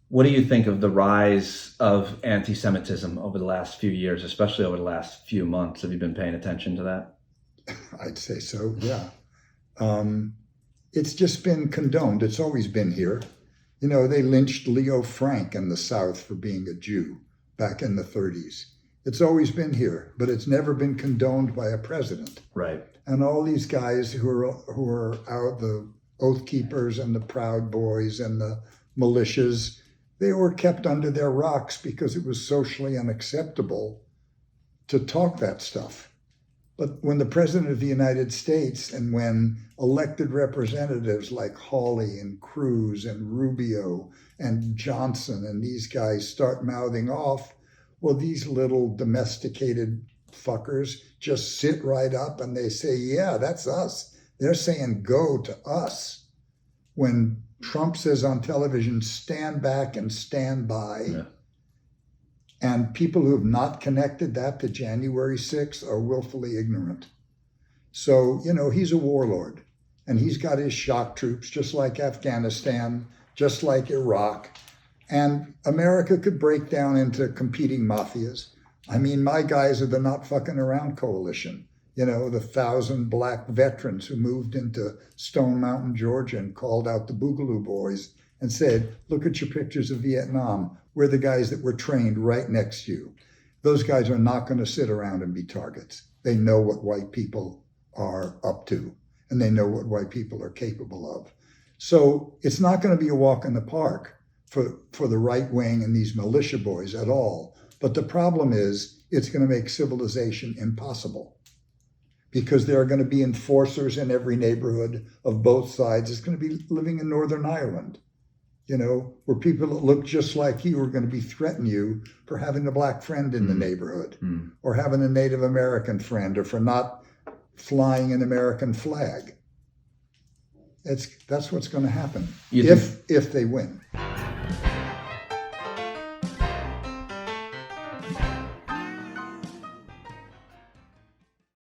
What do you think of the rise of anti-Semitism over the last few years, especially over the last few months? Have you been paying attention to that? I'd say so, yeah. Um, it's just been condoned. It's always been here. You know, they lynched Leo Frank in the South for being a Jew back in the 30s. It's always been here, but it's never been condoned by a president. Right. And all these guys who are out, the Oath Keepers and the Proud Boys and the militias, they were kept under their rocks because it was socially unacceptable to talk that stuff. But when the President of the United States and when elected representatives like Hawley and Cruz and Rubio and Johnson and these guys start mouthing off, well, these little domesticated fuckers just sit right up and they say, yeah, that's us. They're saying go to us. When Trump says on television, stand back and stand by. Yeah. And people who have not connected that to January 6th are willfully ignorant. So, you know, he's a warlord and he's got his shock troops, just like Afghanistan, just like Iraq. And America could break down into competing mafias. I mean, my guys are the Not Fucking Around coalition. You know, the 1,000 black veterans who moved into Stone Mountain, Georgia and called out the Boogaloo Boys and said, look at your pictures of Vietnam. We're the guys that were trained right next to you. Those guys are not going to sit around and be targets. They know what white people are up to, and they know what white people are capable of. So it's not going to be a walk in the park for the right wing and these militia boys at all. But the problem is it's going to make civilization impossible because there are going to be enforcers in every neighborhood of both sides. It's going to be living in Northern Ireland, you know, where people that look just like you are going to be threatening you for having a black friend in the neighborhood or having a Native American friend or for not flying an American flag. That's what's going to happen if they win.